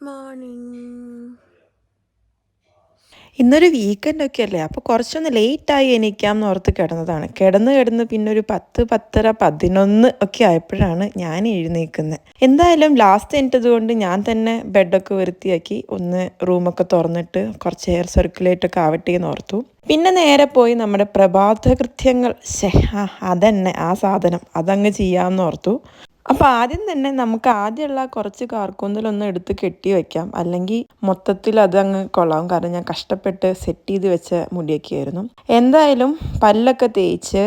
Morning. ഇന്നൊരു വീക്കെൻഡൊക്കെ അല്ലേ, അപ്പോൾ കുറച്ചൊന്ന് ലേറ്റായി എണീക്കാം എന്ന് ഓർത്ത് കിടന്നതാണ്. കിടന്ന് പിന്നെ ഒരു 10, 10:30, 11 ഒക്കെ ആയപ്പോഴാണ് ഞാൻ എഴുന്നേൽക്കുന്നത്. എന്തായാലും ലാസ്റ്റ് എണീറ്റത് കൊണ്ട് ഞാൻ തന്നെ ബെഡൊക്കെ വൃത്തിയാക്കി ഒന്ന് റൂമൊക്കെ തുറന്നിട്ട് കുറച്ച് എയർ സർക്കുലേറ്റൊക്കെ ആവട്ടെ എന്ന് ഓർത്തു. പിന്നെ നേരെ പോയി നമ്മുടെ പ്രഭാതകൃത്യങ്ങൾ അതന്നെ ആ സാധനം അതങ്ങ് ചെയ്യാമെന്ന് ഓർത്തു. അപ്പോൾ ആദ്യം തന്നെ നമുക്ക് ആദ്യമുള്ള കുറച്ച് കാർക്കൂന്തലൊന്നും എടുത്ത് കെട്ടി വെക്കാം, അല്ലെങ്കിൽ മൊത്തത്തിൽ അതങ്ങ് കൊള്ളാം. കാരണം ഞാൻ കഷ്ടപ്പെട്ട് സെറ്റ് ചെയ്ത് വെച്ച മുടിയൊക്കെ ആയിരുന്നു. എന്തായാലും പല്ലൊക്കെ തേച്ച്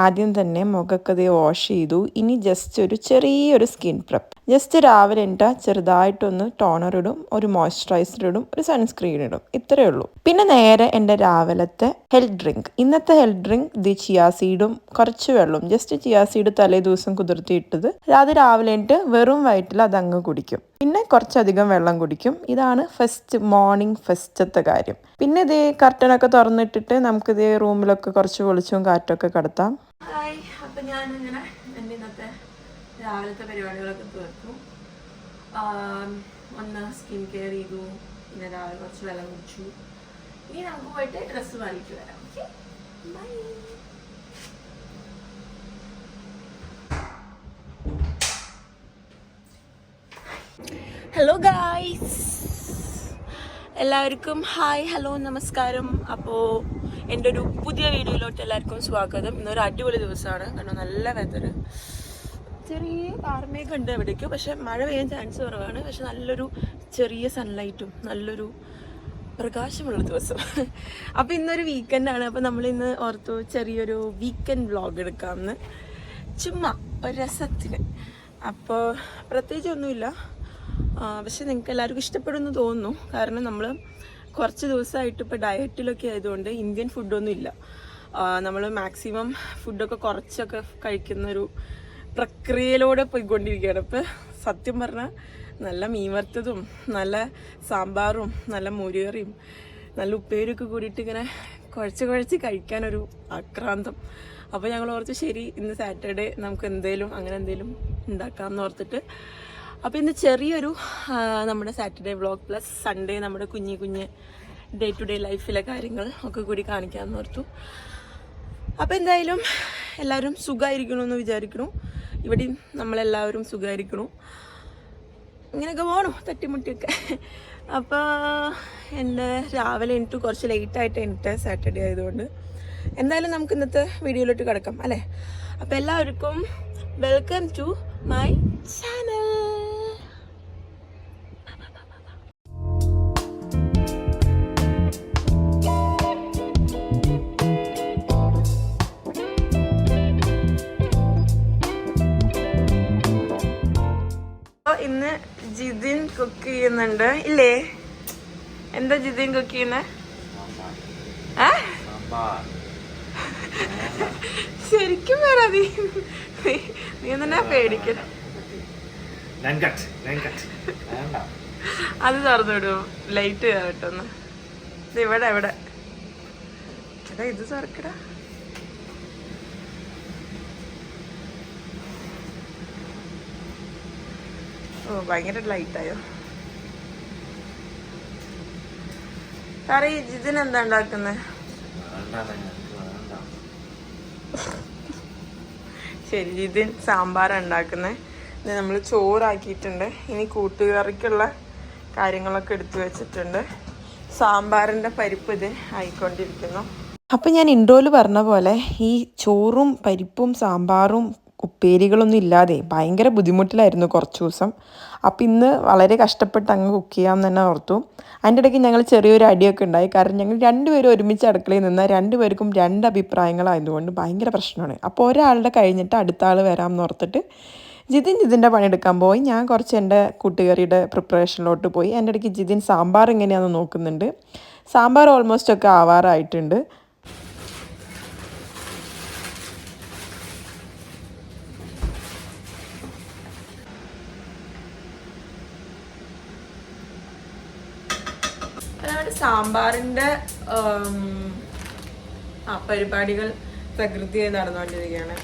ആദ്യം തന്നെ മുഖമൊക്കെ വാഷ് ചെയ്തു. ഇനി ജസ്റ്റ് ഒരു ചെറിയൊരു സ്കിൻ പ്രെപ്പ്. ജസ്റ്റ് രാവിലെ എണീറ്റാൽ ചെറുതായിട്ടൊന്ന് ടോണർ ഇടും, ഒരു മോയ്സ്ചറൈസർ ഇടും, ഒരു സൺസ്ക്രീൻ ഇടും, ഇത്രയേ ഉള്ളൂ. പിന്നെ നേരെ എൻ്റെ രാവിലത്തെ ഹെൽത്ത് ഡ്രിങ്ക്. ഇന്നത്തെ ഹെൽത്ത് ഡ്രിങ്ക് ചിയാ സീഡും കുറച്ച് വെള്ളവും. ജസ്റ്റ് ചിയാ സീഡ് തലേ ദിവസം കുതിർത്തിയിട്ടത് അത് രാവിലെ എണീറ്റ് വെറും വയറ്റിൽ അതങ്ങ് കുടിക്കും. പിന്നെ കുറച്ചധികം വെള്ളം കുടിക്കും. ഇതാണ് ഫസ്റ്റത്തെ കാര്യം. പിന്നെ ഇതേ കർട്ടനൊക്കെ തുറന്നിട്ടിട്ട് നമുക്കിതേ റൂമിലൊക്കെ കുറച്ച് വെളിച്ചവും കാറ്റൊക്കെ കടത്താം. ഹായ്. അപ്പം ഞാനിങ്ങനെ എൻ്റെ ഇന്നത്തെ രാവിലത്തെ പരിപാടികളൊക്കെ തീർത്തു. ഒന്ന് സ്കിൻ കെയർ ചെയ്തു, പിന്നെ രാവിലെ കുറച്ച് വെള്ളം കുടിച്ചു. ഇനി നമുക്ക് പോയിട്ട് ഡ്രസ്സ് മാറിയിട്ട് വരാം. Okay, bye. ഹലോ ഗായ്സ്, എല്ലാവർക്കും ഹായ്, ഹലോ, നമസ്കാരം. അപ്പോൾ എൻ്റെ ഒരു പുതിയ വീഡിയോയിലോട്ട് എല്ലാവർക്കും സ്വാഗതം. ഇന്നൊരു അടിപൊളി ദിവസമാണ്. കാരണം നല്ല വെതർ, ചെറിയ കാർമേഘം ഉണ്ട് എവിടേക്കോ, പക്ഷെ മഴ പെയ്യാൻ ചാൻസ് കുറവാണ്. പക്ഷെ നല്ലൊരു ചെറിയ സൺലൈറ്റും നല്ലൊരു പ്രകാശമുള്ള ദിവസം. അപ്പോൾ ഇന്നൊരു വീക്കെൻഡാണ്. അപ്പോൾ നമ്മളിന്ന് ഓർത്തു ചെറിയൊരു വീക്കെൻഡ് വ്ളോഗ് എടുക്കാമെന്ന്, ചുമ്മാ ഒരു രസത്തിന്. അപ്പോൾ പ്രത്യേകിച്ചൊന്നുമില്ല, പക്ഷെ നിങ്ങൾക്ക് എല്ലാവർക്കും ഇഷ്ടപ്പെടുമെന്ന് തോന്നുന്നു. കാരണം നമ്മൾ കുറച്ച് ദിവസമായിട്ട് ഇപ്പോൾ ഡയറ്റിലൊക്കെ ആയതുകൊണ്ട് ഇന്ത്യൻ ഫുഡൊന്നും ഇല്ല. നമ്മൾ മാക്സിമം ഫുഡൊക്കെ കുറച്ചൊക്കെ കഴിക്കുന്നൊരു പ്രക്രിയയിലൂടെ പോയിക്കൊണ്ടിരിക്കുകയാണ്. ഇപ്പോൾ സത്യം പറഞ്ഞാൽ നല്ല മീൻ വറുത്തതും നല്ല സാമ്പാറും നല്ല മോരുകറിയും നല്ല ഉപ്പേരിയൊക്കെ കൂടിയിട്ട് ഇങ്ങനെ കുഴച്ച് കഴിക്കാനൊരു ആക്രാന്തം. അപ്പോൾ ഞങ്ങൾ ഓർത്തു ശരി ഇന്ന് സാറ്റർഡേ നമുക്ക് അങ്ങനെ എന്തെങ്കിലും ഉണ്ടാക്കാമെന്ന് ഓർത്തിട്ട്. അപ്പോൾ ഇന്ന് ചെറിയൊരു നമ്മുടെ സാറ്റർഡേ വ്ളോഗ് പ്ലസ് സൺഡേ നമ്മുടെ കുഞ്ഞ് ഡേ ടു ഡേ ലൈഫിലെ കാര്യങ്ങൾ ഒക്കെ കൂടി കാണിക്കാമെന്ന് ഓർത്തു. അപ്പോൾ എന്തായാലും എല്ലാവരും സുഖമായിരിക്കണമെന്ന് വിചാരിക്കണു. ഇവിടെയും നമ്മളെല്ലാവരും സുഖമായിരിക്കണു. ഇങ്ങനെയൊക്കെ പോകണു തട്ടിമുട്ടിയൊക്കെ. അപ്പോൾ എൻ്റെ രാവിലെ എണീറ്റ് കുറച്ച് ലേറ്റായിട്ട് എണീറ്റ് സാറ്റർഡേ ആയതുകൊണ്ട്. എന്തായാലും നമുക്ക് ഇന്നത്തെ വീഡിയോയിലോട്ട് കിടക്കാം അല്ലേ. അപ്പോൾ എല്ലാവർക്കും വെൽക്കം ടു മൈ ചാനൽ. ഇന്ന് ജിതിൻ കുക്ക് ചെയ്യുന്നുണ്ട് ഇല്ലേ? എന്താ ജിതിൻ കുക്ക് ചെയ്യുന്നേ? ശരിക്കും വേറെ നീ തന്നെ പേടിക്കല. അത് തുറന്നു വിടുമോ? ലൈറ്റ് കേട്ടൊന്ന് ഇവിടെ എവിടെ ചേട്ടാ, ഇത് തുറക്കടാ. ഓ ഭയങ്കര ലൈറ്റായോ? സാറേ ജിതിന് എന്താ ഉണ്ടാക്കുന്നത്? ശരി, ജിതിൻ സാമ്പാറാണ് ഉണ്ടാക്കുന്നത്. ഇത് നമ്മൾ ചോറാക്കിയിട്ടുണ്ട്. ഇനി കൂട്ടുകറിക്കുള്ള കാര്യങ്ങളൊക്കെ എടുത്തു വെച്ചിട്ടുണ്ട്. സാമ്പാറിൻ്റെ പരിപ്പ് ഇത് ആയിക്കൊണ്ടിരിക്കുന്നു. അപ്പം ഞാൻ ഇൻട്രോയിൽ പറഞ്ഞ പോലെ ഈ ചോറും പരിപ്പും സാമ്പാറും ഉപ്പേരികളൊന്നും ഇല്ലാതെ ഭയങ്കര ബുദ്ധിമുട്ടിലായിരുന്നു കുറച്ച് ദിവസം. അപ്പം ഇന്ന് വളരെ കഷ്ടപ്പെട്ട് അങ്ങ് കുക്ക് ചെയ്യാമെന്ന് തന്നെ ഓർത്തു. അതിൻ്റെ ഇടയ്ക്ക് ഞങ്ങൾ ചെറിയൊരു അടിയൊക്കെ ഉണ്ടായി. കാരണം ഞങ്ങൾ രണ്ടുപേരും ഒരുമിച്ച് അടുക്കളയിൽ നിന്ന് രണ്ടുപേർക്കും രണ്ട് അഭിപ്രായങ്ങളായതുകൊണ്ട് ഭയങ്കര പ്രശ്നമാണ്. അപ്പോൾ ഒരാളുടെ കഴിഞ്ഞിട്ട് അടുത്ത ആൾ വരാമെന്ന് ഓർത്തിട്ട് ജിതിൻ്റെ പണിയെടുക്കാൻ പോയി. ഞാൻ കുറച്ച് എൻ്റെ കൂട്ടുകറിയുടെ പ്രിപ്പറേഷനിലോട്ട് പോയി. എൻ്റെ ഇടയ്ക്ക് ജിതിൻ സാമ്പാർ എങ്ങനെയാണെന്ന് നോക്കുന്നുണ്ട്. സാമ്പാർ ഓൾമോസ്റ്റ് ഒക്കെ ആവാറായിട്ടുണ്ട്. സാമ്പാറിൻ്റെ പരിപാടികൾ പ്രകൃതിയായി നടന്നുകൊണ്ടിരിക്കുകയാണ്.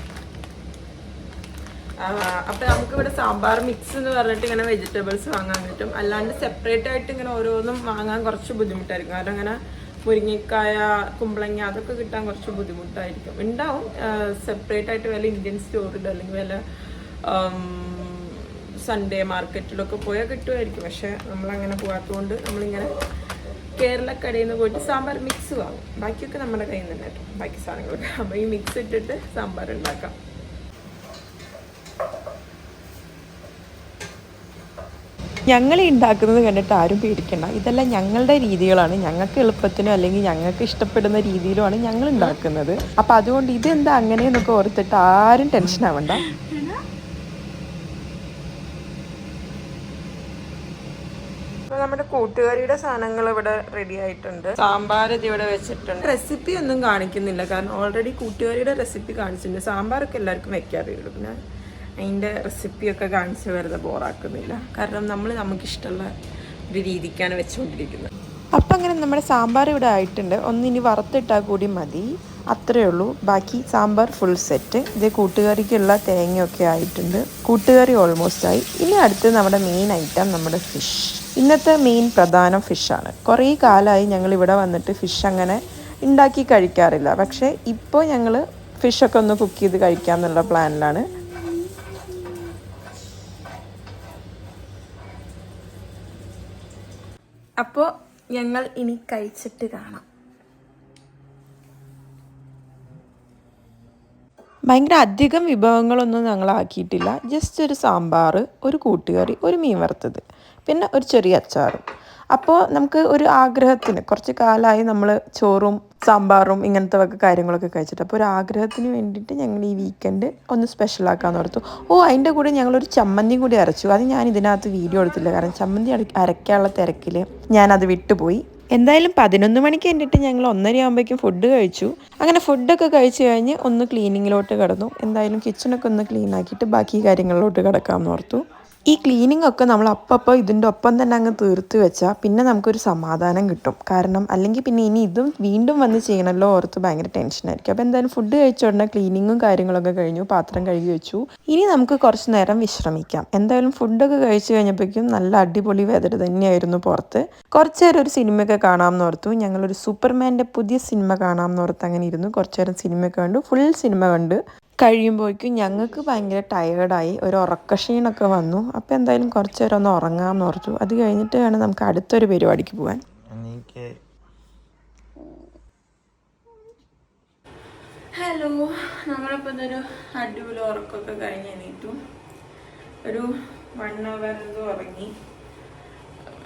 അപ്പം നമുക്കിവിടെ സാമ്പാർ മിക്സ് എന്ന് പറഞ്ഞിട്ട് ഇങ്ങനെ വെജിറ്റബിൾസ് വാങ്ങാൻ കിട്ടും. അല്ലാണ്ട് സെപ്പറേറ്റ് ആയിട്ട് ഇങ്ങനെ ഓരോന്നും വാങ്ങാൻ കുറച്ച് ബുദ്ധിമുട്ടായിരിക്കും. കാരണം അങ്ങനെ മുരിങ്ങക്കായ, കുമ്പളങ്ങ അതൊക്കെ കിട്ടാൻ കുറച്ച് ബുദ്ധിമുട്ടായിരിക്കും. ഉണ്ടാവും സെപ്പറേറ്റ് ആയിട്ട് വല്ല ഇന്ത്യൻ സ്റ്റോറിലോ അല്ലെങ്കിൽ വല്ല സൺഡേ മാർക്കറ്റിലൊക്കെ പോയാൽ കിട്ടുമായിരിക്കും. പക്ഷെ നമ്മളങ്ങനെ പോകാത്തതുകൊണ്ട് നമ്മളിങ്ങനെ കേരളക്കടയിൽ നിന്ന് പോയിട്ട് സാമ്പാർ മിക്സ് വാങ്ങും. ബാക്കിയൊക്കെ നമ്മുടെ കയ്യിൽ നിന്ന് തന്നെ കേട്ടോ, ബാക്കി സാധനങ്ങളൊക്കെ. അപ്പോൾ ഈ മിക്സ് ഇട്ടിട്ട് സാമ്പാർ ഉണ്ടാക്കാം. ഞങ്ങൾ ഉണ്ടാക്കുന്നത് കണ്ടിട്ട് ആരും പേടിക്കണ്ട. ഇതെല്ലാം ഞങ്ങളുടെ രീതികളാണ്. ഞങ്ങൾക്ക് എളുപ്പത്തിനോ അല്ലെങ്കിൽ ഞങ്ങൾക്ക് ഇഷ്ടപ്പെടുന്ന രീതിയിലുമാണ് ഞങ്ങൾ ഉണ്ടാക്കുന്നത്. അപ്പം അതുകൊണ്ട് ഇതെന്താ അങ്ങനെയെന്നൊക്കെ ഓർത്തിട്ട് ആരും ടെൻഷൻ ആവണ്ട. നമ്മുടെ കൂട്ടുകാരിയുടെ സാധനങ്ങൾ ഇവിടെ റെഡി ആയിട്ടുണ്ട്. സാമ്പാർ ഇത് ഇവിടെ വെച്ചിട്ടുണ്ട്. റെസിപ്പി ഒന്നും കാണിക്കുന്നില്ല, കാരണം ഓൾറെഡി കൂട്ടുകാരിയുടെ റെസിപ്പി കാണിച്ചിട്ടുണ്ട്. സാമ്പാറൊക്കെ എല്ലാവർക്കും വെക്കാറിയുള്ളൂ. പിന്നെ അതിൻ്റെ റെസിപ്പിയൊക്കെ കാണിച്ച് വെറുതെ ബോറാക്കുന്നില്ല, കാരണം നമ്മൾ നമുക്കിഷ്ടമുള്ള ഒരു രീതിക്കാണ് വെച്ചുകൊണ്ടിരിക്കുന്നത്. അപ്പം അങ്ങനെ നമ്മുടെ സാമ്പാർ ഇവിടെ ആയിട്ടുണ്ട്. ഒന്നിനി വറുത്തിട്ടാൽ കൂടി മതി, അത്രയേ ഉള്ളൂ. ബാക്കി സാമ്പാർ ഫുൾ സെറ്റ്. ഇത് കൂട്ടുകറിക്കുള്ള തേങ്ങയൊക്കെ ആയിട്ടുണ്ട്. കൂട്ടുകറി ഓൾമോസ്റ്റ് ആയി. ഇനി അടുത്ത് നമ്മുടെ മെയിൻ ഐറ്റം നമ്മുടെ ഫിഷ്. ഇന്നത്തെ മെയിൻ പ്രധാനം ഫിഷാണ്. കുറേ കാലമായി ഞങ്ങൾ ഇവിടെ വന്നിട്ട് ഫിഷ് അങ്ങനെ ഉണ്ടാക്കി കഴിക്കാറില്ല. പക്ഷേ ഇപ്പോൾ ഞങ്ങൾ ഫിഷൊക്കെ ഒന്ന് കുക്ക് ചെയ്ത് കഴിക്കാമെന്നുള്ള പ്ലാനിലാണ്. അപ്പോൾ ഞങ്ങൾ ഇനി കഴിച്ചിട്ട് കാണാം. ഭയങ്കര അധികം വിഭവങ്ങളൊന്നും ഞങ്ങൾ ആക്കിയിട്ടില്ല. ജസ്റ്റ് ഒരു സാമ്പാർ, ഒരു കൂട്ടുകറി, ഒരു മീൻ വറുത്തത്, പിന്നെ ഒരു ചെറിയ അച്ചാറും. അപ്പോൾ നമുക്ക് ഒരു ആഗ്രഹത്തിന്, കുറച്ച് കാലമായി നമ്മൾ ചോറും സാമ്പാറും ഇങ്ങനത്തെ ഒക്കെ കാര്യങ്ങളൊക്കെ കഴിച്ചിട്ട്, അപ്പോൾ ഒരു ആഗ്രഹത്തിന് വേണ്ടിയിട്ട് ഞങ്ങൾ ഈ വീക്കെൻഡ് ഒന്ന് സ്പെഷ്യലാക്കാമെന്ന് ഓർത്തു. അതിൻ്റെ കൂടെ ഞങ്ങളൊരു ചമ്മന്തിയും കൂടി അരച്ചു. അത് ഞാൻ ഇതിനകത്ത് വീഡിയോ എടുത്തില്ല, കാരണം ചമ്മന്തി അരയ്ക്കാനുള്ള തിരക്കിൽ ഞാനത് വിട്ടുപോയി. എന്തായാലും 11 മണിക്ക് കണ്ടിട്ട് ഞങ്ങൾ 1:30 ആകുമ്പോഴേക്കും ഫുഡ് കഴിച്ചു. അങ്ങനെ ഫുഡൊക്കെ കഴിച്ച് കഴിഞ്ഞ് ഒന്ന് ക്ലീനിങ്ങിലോട്ട് കിടന്നു. എന്തായാലും കിച്ചണൊക്കെ ഒന്ന് ക്ലീൻ ആക്കിയിട്ട് ബാക്കി കാര്യങ്ങളിലോട്ട് കിടക്കാമെന്ന് ഓർത്തു. ഈ ക്ലീനിങ് ഒക്കെ നമ്മൾ അപ്പോൾ ഇതിൻ്റെ ഒപ്പം തന്നെ അങ്ങ് തീർത്ത് വെച്ചാൽ പിന്നെ നമുക്കൊരു സമാധാനം കിട്ടും. കാരണം അല്ലെങ്കിൽ പിന്നെ ഇനി ഇതും വീണ്ടും വന്ന് ചെയ്യണമല്ലോ ഓർത്ത് ഭയങ്കര ടെൻഷനായിരിക്കും. അപ്പോൾ എന്തായാലും ഫുഡ് കഴിച്ച ഉടനെ ക്ലീനിങ്ങും കാര്യങ്ങളൊക്കെ കഴിഞ്ഞു, പാത്രം കഴുകി വെച്ചു. ഇനി നമുക്ക് കുറച്ച് നേരം വിശ്രമിക്കാം. എന്തായാലും ഫുഡൊക്കെ കഴിച്ച് കഴിഞ്ഞപ്പോഴേക്കും നല്ല അടിപൊളി വെതർ തന്നെയായിരുന്നു പുറത്ത്. കുറച്ച് നേരം ഒരു സിനിമയൊക്കെ കാണാമെന്ന് ഓർത്തു. ഞങ്ങളൊരു സൂപ്പർമാൻ്റെ പുതിയ സിനിമ കാണാമെന്ന് ഓർത്ത് അങ്ങനെ ഇരുന്നു. കുറച്ച് നേരം സിനിമയൊക്കെ കണ്ടു. ഫുൾ സിനിമ കണ്ട് കഴിയുമ്പോഴേക്കും ഞങ്ങൾക്ക് ഭയങ്കര ടയേർഡായി, ഒരു ഉറക്കക്ഷീണൊക്കെ വന്നു. അപ്പോൾ എന്തായാലും കുറച്ച് നേരം ഒന്ന് ഉറങ്ങാമെന്ന് ഓർത്തു. അത് കഴിഞ്ഞിട്ട് വേണം നമുക്ക് അടുത്തൊരു പരിപാടിക്ക് പോകാൻ. ഹലോ, നമ്മളിപ്പോൾ ഇതൊരു അടിപൊളി ഉറക്കമൊക്കെ കഴിഞ്ഞ് എണീറ്റു. ഒരു 1 hour എന്തോ ഉറങ്ങി.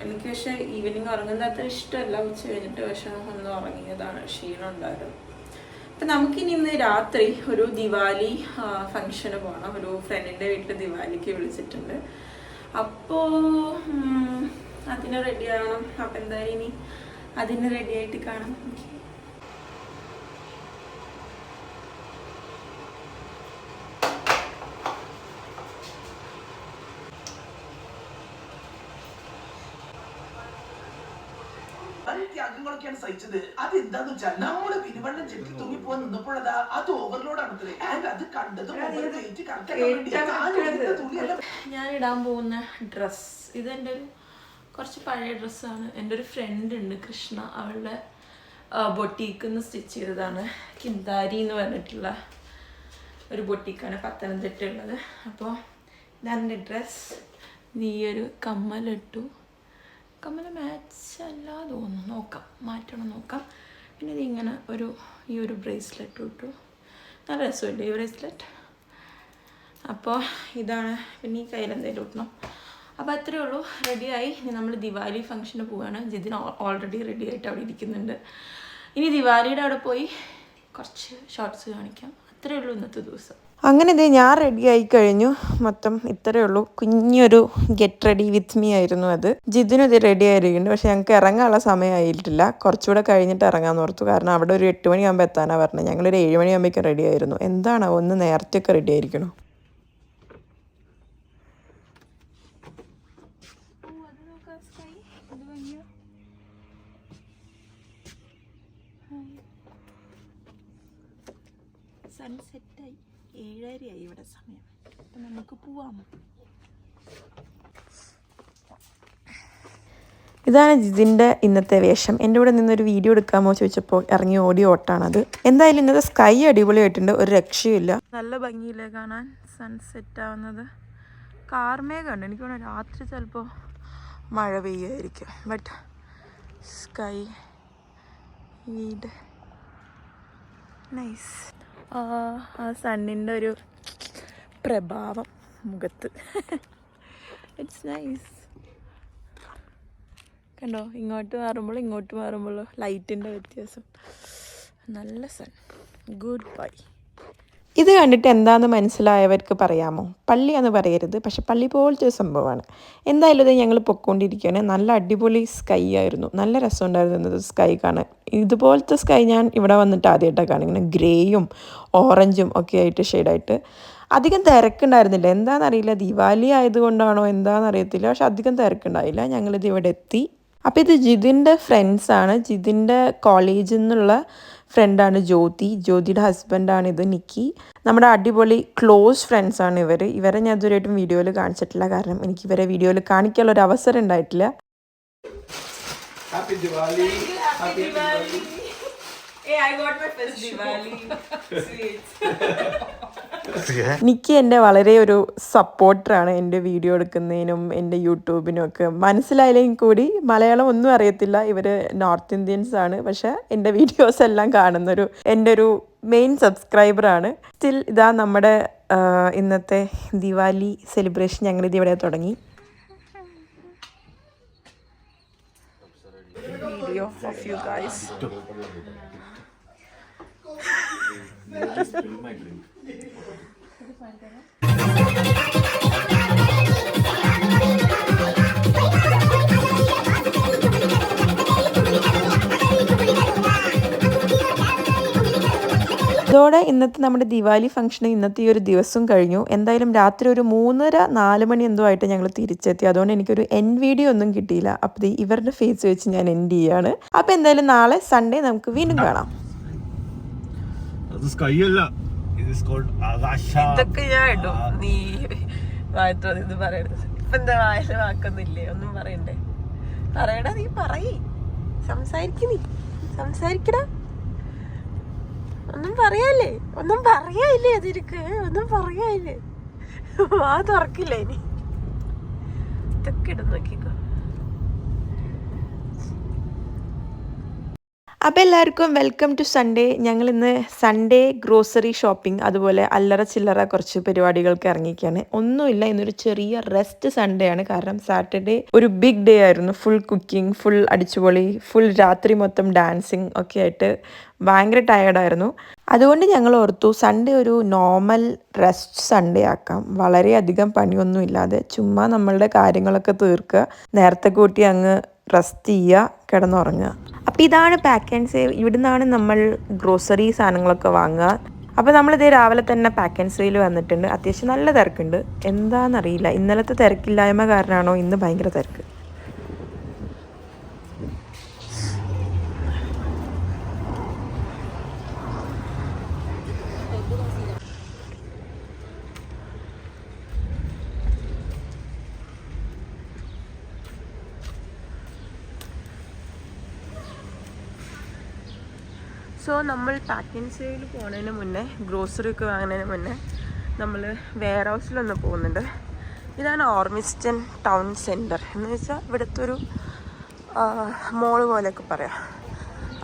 എനിക്ക് പക്ഷേ ഈവനിങ് ഉറങ്ങുന്നത് അത്ര ഇഷ്ടമല്ല, ഉച്ച കഴിഞ്ഞിട്ട് പക്ഷെ ഒന്ന് ഉറങ്ങിയതാണ്, ക്ഷീണം ഉണ്ടായിരുന്നു. അപ്പം നമുക്കിനി ഇന്ന് രാത്രി ഒരു ദിവാലി ഫങ്ഷന് പോകണം. ഒരു ഫ്രണ്ടിൻ്റെ വീട്ടിൽ ദിവാലിക്ക് വിളിച്ചിട്ടുണ്ട്. അപ്പോൾ അതിന് റെഡി ആവണം. അപ്പം എന്തായാലും ഇനി അതിന് റെഡി ആയിട്ട് കാണാം. ത്യാഗങ്ങളൊക്കെയാണ് സഹിച്ചത്. അതെന്താന്ന് വെച്ചാൽ നമ്മള് വിനുവണ്ണം ചെട്ടി തൂങ്ങിപ്പോവാൻ നിന്നപ്പോഴതാ അത് ഓവർലോഡാണ്. അത് കണ്ടത് ഞാൻ ഇടാൻ പോകുന്ന ഡ്രസ്സ് ഇതെൻ്റെ ഒരു കുറച്ച് പഴയ ഡ്രസ്സാണ്. എൻ്റെ ഒരു ഫ്രണ്ട് ഉണ്ട് കൃഷ്ണ, അവളുടെ ബൊട്ടീക്കിൽ നിന്ന് സ്റ്റിച്ച് ചെയ്തതാണ്. കിന്താരി എന്ന് പറഞ്ഞിട്ടുള്ള ഒരു ബൊട്ടീക്കാണ് പത്തനംതിട്ടയുള്ളത്. അപ്പോൾ ഇതാണ് എൻ്റെ ഡ്രസ്സ്. ഈ ഒരു കമ്മലിട്ടു. കമ്മൽ മാച്ച് അല്ല തോന്നുന്നു, നോക്കാം, മാറ്റണം നോക്കാം. പിന്നെ ഇതിങ്ങനെ ഈ ഒരു ബ്രേസ്ലെറ്റ് ഇട്ടു. നല്ല രസമില്ല ഈ ബ്രേസ്ലെറ്റ്. അപ്പോൾ ഇതാണ്. പിന്നെ ഈ കയ്യിൽ എന്തെങ്കിലും ഇട്ടണം. അപ്പോൾ അത്രയേ ഉള്ളൂ, റെഡിയായി. ഇനി നമ്മൾ ദിവാലി ഫംഗ്ഷന് പോവുകയാണ്. ജിതിന് ഓൾറെഡി റെഡി ആയിട്ട് അവിടെ ഇരിക്കുന്നുണ്ട്. ഇനി ദിവാലിയുടെ അവിടെ പോയി കുറച്ച് ഷോർട്സ് കാണിക്കാം. അത്രയേ ഉള്ളൂ ഇന്നത്തെ ദിവസം. അങ്ങനെ ഇതേ ഞാൻ റെഡി ആയി കഴിഞ്ഞു. മൊത്തം ഇത്രയേ ഉള്ളൂ. കുഞ്ഞൊരു ഗെറ്റ് റെഡി വിത്ത് മീ ആയിരുന്നു അത്. ജിതിനും ഇത് റെഡി ആയിരിക്കുന്നുണ്ട്. പക്ഷെ ഞങ്ങൾക്ക് ഇറങ്ങാനുള്ള സമയമായിട്ടില്ല, കുറച്ചുകൂടെ കഴിഞ്ഞിട്ട് ഇറങ്ങാമെന്ന് ഓർത്തു. കാരണം അവിടെ ഒരു 8 മണിയാകുമ്പോൾ എത്താനാണ് പറഞ്ഞത്. ഞങ്ങളൊരു 7 മണിയാകുമ്പോഴേക്കും റെഡി ആയിരുന്നു. എന്താണോ ഒന്ന് നേരത്തെയൊക്കെ റെഡി ആയിരിക്കണം. സൺസെറ്റായി 7:30 ആയി ഇവിടെ സമയം. അപ്പം നമുക്ക് പോവാം. ഇതാണ് ജിതിൻ്റെ ഇന്നത്തെ വേഷം. എൻ്റെ കൂടെ നിന്നൊരു വീഡിയോ എടുക്കാമോ ചോദിച്ചപ്പോൾ ഇറങ്ങി ഓടിയ ഓട്ടാണത്. എന്തായാലും ഇന്നത്തെ സ്കൈ അടിപൊളിയായിട്ടുണ്ട്, ഒരു രക്ഷയില്ല. നല്ല ഭംഗിയില്ലേ കാണാൻ സൺസെറ്റ് ആവുന്നത്. കാർമേഘമുണ്ട്, എനിക്ക് തോന്നുന്നു രാത്രി ചിലപ്പോൾ മഴ പെയ്യുമായിരിക്കും. ബട്ട് സ്കൈ വീട് നൈസ്. ആ സണ്ണിൻ്റെ ഒരു പ്രഭാവം മുഖത്ത്. It's nice. കണ്ടോ, ഇങ്ങോട്ട് മാറുമ്പോൾ ലൈറ്റിൻ്റെ വ്യത്യാസം. നല്ല സൺ. Good bye. ഇത് കണ്ടിട്ട് എന്താണെന്ന് മനസ്സിലായവർക്ക് പറയാമോ? പള്ളിയാന്ന് പറയരുത്, പക്ഷെ പള്ളി പോലത്തെ ഒരു സംഭവമാണ്. എന്തായാലും ഇത് ഞങ്ങൾ പൊയ്ക്കൊണ്ടിരിക്കുകയാണ്. നല്ല അടിപൊളി സ്കൈ ആയിരുന്നു, നല്ല രസമുണ്ടായിരുന്നു ഇന്നത് സ്കൈ കാണാൻ. ഇതുപോലത്തെ സ്കൈ ഞാൻ ഇവിടെ വന്നിട്ട് ആദ്യമായിട്ടാണ് കാണുന്നത്. ഇങ്ങനെ ഗ്രേയും ഓറഞ്ചും ഒക്കെ ആയിട്ട് ഷെയ്ഡായിട്ട്. അധികം തിരക്കുണ്ടായിരുന്നില്ല, എന്താണെന്നറിയില്ല, ദിവാലി ആയതുകൊണ്ടാണോ എന്താണെന്നറിയത്തില്ല, പക്ഷെ അധികം തിരക്കുണ്ടായില്ല. ഞങ്ങളിത് ഇവിടെ എത്തി. അപ്പോൾ ഇത് ജിതിൻ്റെ ഫ്രണ്ട്സാണ്. ജിതിൻ്റെ കോളേജിൽ നിന്നുള്ള ഫ്രണ്ടാണ് ജ്യോതിയുടെ ഹസ്ബൻഡാണിത് നിക്കി. നമ്മുടെ അടിപൊളി ക്ലോസ് ഫ്രണ്ട്സാണ് ഇവരെ ഞാൻ ഇതുവരെയായിട്ടും വീഡിയോയിൽ കാണിച്ചിട്ടില്ല, കാരണം എനിക്ക് ഇവരെ വീഡിയോയിൽ കാണിക്കാനുള്ള ഒരു അവസരം ഉണ്ടായിട്ടില്ല. Happy Diwali. Happy Diwali. Hey, I got my first Diwali sweets. Nikki എൻ്റെ വളരെ ഒരു സപ്പോർട്ടറാണ് എൻ്റെ വീഡിയോ എടുക്കുന്നതിനും എൻ്റെ യൂട്യൂബിനും ഒക്കെ. മനസ്സിലായില്ലെങ്കിൽ കൂടി മലയാളം ഒന്നും അറിയത്തില്ല, ഇവർ നോർത്ത് ഇന്ത്യൻസ് ആണ്, പക്ഷേ എൻ്റെ വീഡിയോസ് എല്ലാം കാണുന്നൊരു എൻ്റെ ഒരു മെയിൻ സബ്സ്ക്രൈബറാണ്. സ്റ്റിൽ ഇതാ നമ്മുടെ ഇന്നത്തെ ദിവാലി സെലിബ്രേഷൻ ഞങ്ങളിത് ഇവിടെ തുടങ്ങി. Video of you guys. ഇതോടെ ഇന്നത്തെ നമ്മുടെ ദിവാലി ഫംഗ്ഷൻ ഇന്നത്തെ ഈ ഒരു ദിവസം കഴിഞ്ഞു. എന്തായാലും രാത്രി ഒരു 3:30-4 മണി എന്തോ ആയിട്ട് ഞങ്ങൾ തിരിച്ചെത്തി. അതുകൊണ്ട് എനിക്കൊരു എൻഡ് വീഡിയോ ഒന്നും കിട്ടിയില്ല. അപ്പോൾ ഇവരുടെ ഫേസ് വെച്ച് ഞാൻ എൻഡ് ചെയ്യാണ്. അപ്പോൾ എന്തായാലും നാളെ സൺഡേ നമുക്ക് വീണ്ടും കാണാം. ഇതൊക്കെ ഞാൻ ഇടും, നീ വായത്തോട് ഇത് പറയരുത്. ഇപ്പൊ എന്താ വായന വാക്കൊന്നുമില്ലേ, ഒന്നും പറയണ്ടേ? പറയടാ, നീ പറയ്, സംസാരിക്കടാ. ഒന്നും പറയാല്ലേ അതിരിക്ക്, ഒന്നും പറയാല്ലേ, ആ തുറക്കില്ല ഇനി. ഇതൊക്കെ ഇടും, നോക്കിക്കോ. അപ്പോൾ എല്ലാവർക്കും വെൽക്കം ടു സൺഡേ. ഞങ്ങൾ ഇന്ന് സൺഡേ ഗ്രോസറി ഷോപ്പിംഗ്, അതുപോലെ അല്ലറ ചില്ലറ കുറച്ച് പരിപാടികൾക്ക് ഇറങ്ങിയിരിക്കുകയാണ്. ഒന്നുമില്ല, ഇന്നൊരു ചെറിയ റെസ്റ്റ് സൺഡേ ആണ്, കാരണം സാറ്റർഡേ ഒരു ബിഗ് ഡേ ആയിരുന്നു. ഫുൾ കുക്കിംഗ്, ഫുൾ അടിച്ചുപൊളി, ഫുൾ രാത്രി മൊത്തം ഡാൻസിങ് ഒക്കെ ആയിട്ട് ഭയങ്കര ടയേർഡായിരുന്നു. അതുകൊണ്ട് ഞങ്ങൾ ഓർത്തു സൺഡേ ഒരു നോർമൽ റെസ്റ്റ് സൺഡേ ആക്കാം. വളരെയധികം പണിയൊന്നും ഇല്ലാതെ ചുമ്മാ നമ്മളുടെ കാര്യങ്ങളൊക്കെ തീർക്കുക, നേരത്തെ കൂട്ടി അങ്ങ് റെസ്റ്റ് ചെയ്യുക, കിടന്നുറങ്ങുക. അപ്പോൾ ഇതാണ് പാക്ക് ആൻഡ് സേവ്. ഇവിടുന്നാണ് നമ്മൾ ഗ്രോസറി സാധനങ്ങളൊക്കെ വാങ്ങുക. അപ്പോൾ നമ്മളിത് രാവിലെ തന്നെ പാക്ക് ആൻഡ് സേവിൽ വന്നിട്ടുണ്ട്. അത്യാവശ്യം നല്ല തിരക്കുണ്ട്, എന്താണെന്നറിയില്ല, ഇന്നലത്തെ തിരക്കില്ലായ്മ കാരണമാണോ ഇന്ന് ഭയങ്കര തിരക്ക്. സോ നമ്മൾ പാക്ക് ആൻഡ് സേവിൽ പോകുന്നതിന് മുന്നേ, ഗ്രോസറി ഒക്കെ വാങ്ങുന്നതിന് മുന്നേ നമ്മൾ വെയർ ഹൗസിലൊന്ന് പോകുന്നുണ്ട്. ഇതാണ് ഓർമിസ്റ്റൺ ടൗൺ സെൻറ്റർ എന്ന് വെച്ചാൽ ഇവിടുത്തെ ഒരു മോള് പോലെയൊക്കെ പറയാം.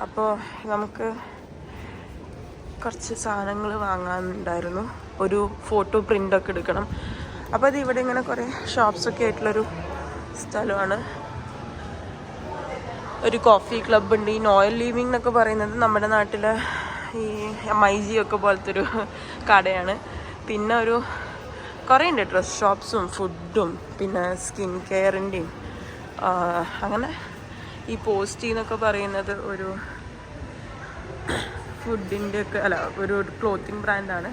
അപ്പോൾ നമുക്ക് കുറച്ച് സാധനങ്ങൾ വാങ്ങാനുണ്ടായിരുന്നു, ഒരു ഫോട്ടോ പ്രിൻ്റൊക്കെ എടുക്കണം. അപ്പോൾ അത് ഇവിടെ ഇങ്ങനെ കുറേ ഷോപ്സൊക്കെ ആയിട്ടുള്ളൊരു സ്ഥലമാണ്. ഒരു കോഫി ക്ലബ് ഉണ്ട്. ഈ നോയൽ ലീവിംഗ് എന്നൊക്കെ പറയുന്നത് നമ്മുടെ നാട്ടിൽ ഈ മൈജി ഒക്കെ പോലത്തെ ഒരു കടയാണ്. പിന്നെ ഒരു കുറേ ഉണ്ട് ഡ്രസ് ഷോപ്സും ഫുഡും പിന്നെ സ്കിൻ കെയറിൻ്റെയും. അങ്ങനെ ഈ പോസ്റ്റി എന്നൊക്കെ പറയുന്നത് ഒരു ഫുഡിൻ്റെ ഒക്കെ അല്ല, ഒരു ക്ലോത്തിങ് ബ്രാൻഡാണ്.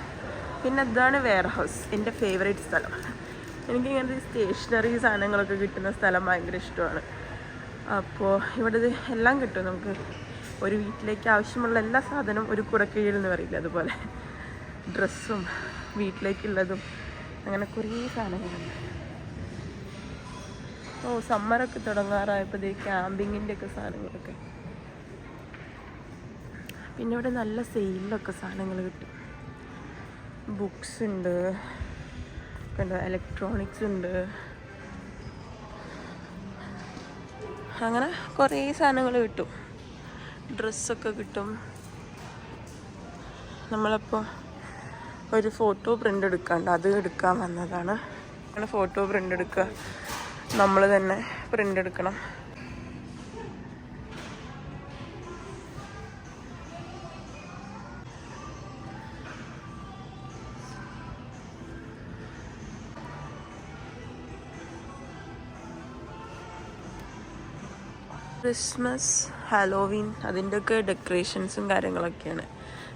പിന്നെ ഇതാണ് വെയർ ഹൗസ്, എൻ്റെ ഫേവറേറ്റ് സ്ഥലം. എനിക്കിങ്ങനത്തെ സ്റ്റേഷനറി സാധനങ്ങളൊക്കെ കിട്ടുന്ന സ്ഥലം ഭയങ്കര ഇഷ്ടമാണ്. അപ്പോൾ ഇവിടെ എല്ലാം കിട്ടും നമുക്ക്. ഒരു വീട്ടിലേക്ക് ആവശ്യമുള്ള എല്ലാ സാധനവും ഒരു കുടക്കീഴിൽ എന്ന് പറയില്ല, അതുപോലെ ഡ്രസ്സും വീട്ടിലേക്കുള്ളതും അങ്ങനെ കുറേ സാധനങ്ങളുണ്ട്. സമ്മറൊക്കെ തുടങ്ങാറായപ്പോൾ ക്യാമ്പിങ്ങിൻ്റെ ഒക്കെ സാധനങ്ങളൊക്കെ. പിന്നെ ഇവിടെ നല്ല സെയിലൊക്കെ സാധനങ്ങൾ കിട്ടും. ബുക്സ് ഉണ്ട്, കണ്ടോ, ഇലക്ട്രോണിക്സ് ഉണ്ട്, അങ്ങനെ കുറേ സാധനങ്ങൾ കിട്ടും. ഡ്രസ്സൊക്കെ കിട്ടും. നമ്മളപ്പോൾ ഒരു ഫോട്ടോ പ്രിൻ്റ് എടുക്കാണ്ട്, അത് എടുക്കാൻ വന്നതാണ്. അങ്ങനെ ഫോട്ടോ പ്രിൻ്റ് എടുക്കുക, നമ്മൾ തന്നെ പ്രിൻ്റ് എടുക്കണം. ക്രിസ്മസ്, ഹാലോവീൻ അതിൻ്റെയൊക്കെ ഡെക്കറേഷൻസും കാര്യങ്ങളൊക്കെയാണ്.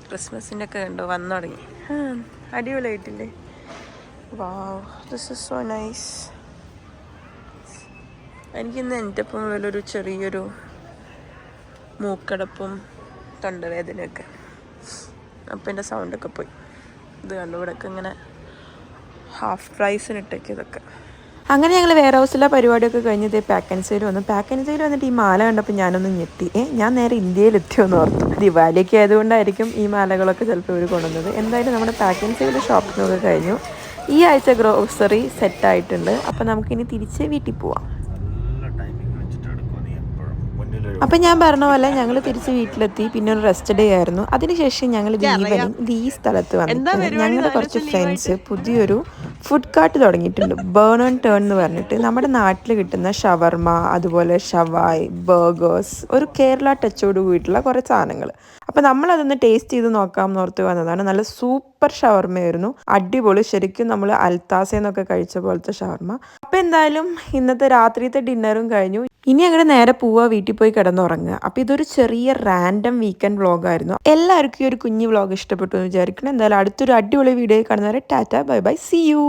ക്രിസ്മസിൻ്റെ ഒക്കെ കണ്ടോ വന്നു തുടങ്ങി. അടിപൊളിയായിട്ടില്ലേ? വാവ്, ദിസ് ഇസ് സോ നൈസ്. എനിക്കിന്ന് എൻ്റെ ഒപ്പം മുതലൊരു ചെറിയൊരു മൂക്കടപ്പും തൊണ്ടവേദനയൊക്കെ, അപ്പം എൻ്റെ സൗണ്ടൊക്കെ പോയി. ഇത് കണ്ടു, ഇവിടെയൊക്കെ ഇങ്ങനെ ഹാഫ് പ്രൈസിന് ഇട്ടേക്കിയതൊക്കെ. അങ്ങനെ ഞങ്ങൾ വെയർ ഹൗസിലെ പരിപാടിയൊക്കെ കഴിഞ്ഞത് പാക്ക് ആൻഡ് സെയിൽ വന്നു. പാക്ക് ആൻഡ് സെയിൽ വന്നിട്ട് ഈ മാല കണ്ടപ്പോൾ ഞാനൊന്ന് ഞെട്ടി. ഞാൻ നേരെ ഇന്ത്യയിലെത്തിയോന്ന് ഓർത്തു. ദിവാലിയൊക്കെ ആയതുകൊണ്ടായിരിക്കും ഈ മാലകളൊക്കെ ചിലപ്പോൾ ഇവർ കൊണ്ടുവന്നത്. എന്തായാലും നമ്മുടെ പാക്ക് ആൻഡ് സെയിൽ ഷോപ്പിംഗൊക്കെ കഴിഞ്ഞു. ഈ ആഴ്ച ഗ്രോസറി സെറ്റായിട്ടുണ്ട്. അപ്പോൾ നമുക്കിനി തിരിച്ച് വീട്ടിൽ പോവാം. അപ്പം ഞാൻ പറഞ്ഞ പോലെ ഞങ്ങൾ തിരിച്ച് വീട്ടിലെത്തി. പിന്നെ ഒരു റെസ്റ്റ് ഡേ ആയിരുന്നു. അതിനുശേഷം ഞങ്ങൾ ഈവനിങ് ഈ സ്ഥലത്ത് വന്നിട്ട് ഞങ്ങളുടെ കുറച്ച് ഫ്രണ്ട്സ് പുതിയൊരു ഫുഡ് കാർട്ട് തുടങ്ങിയിട്ടുണ്ട്, ബേൺ ആൻഡ് ടേൺ എന്ന് പറഞ്ഞിട്ട്. നമ്മുടെ നാട്ടിൽ കിട്ടുന്ന ഷവർമ, അതുപോലെ ഷവായ്, ബർഗേഴ്സ്, ഒരു കേരള ടച്ചോട് കൂടിയിട്ടുള്ള കുറേ സാധനങ്ങൾ. അപ്പം നമ്മളതൊന്ന് ടേസ്റ്റ് ചെയ്ത് നോക്കാമെന്ന് ഓർത്ത് വന്നതാണ്. നല്ല സൂപ്പർ ഷവർമയായിരുന്നു, അടിപൊളി. ശരിക്കും നമ്മൾ അൽത്താസയെന്നൊക്കെ കഴിച്ച പോലത്തെ ഷവർമ. അപ്പം എന്തായാലും ഇന്നത്തെ രാത്രിയത്തെ ഡിന്നറും കഴിഞ്ഞു. ഇനി അങ്ങനെ നേരെ പോവുക, വീട്ടിൽ പോയി കിടന്നുറങ്ങുക. അപ്പോൾ ഇതൊരു ചെറിയ റാൻഡം വീക്കെൻഡ് വ്ളോഗായിരുന്നു. എല്ലാവർക്കും ഈ ഒരു കുഞ്ഞു വ്ളോഗ് ഇഷ്ടപ്പെട്ടു എന്ന് വിചാരിക്കണം. എന്തായാലും അടുത്തൊരു അടിപൊളി വീഡിയോ കാണുന്നവരെ ടാറ്റ, ബൈ ബൈ, സീ യു.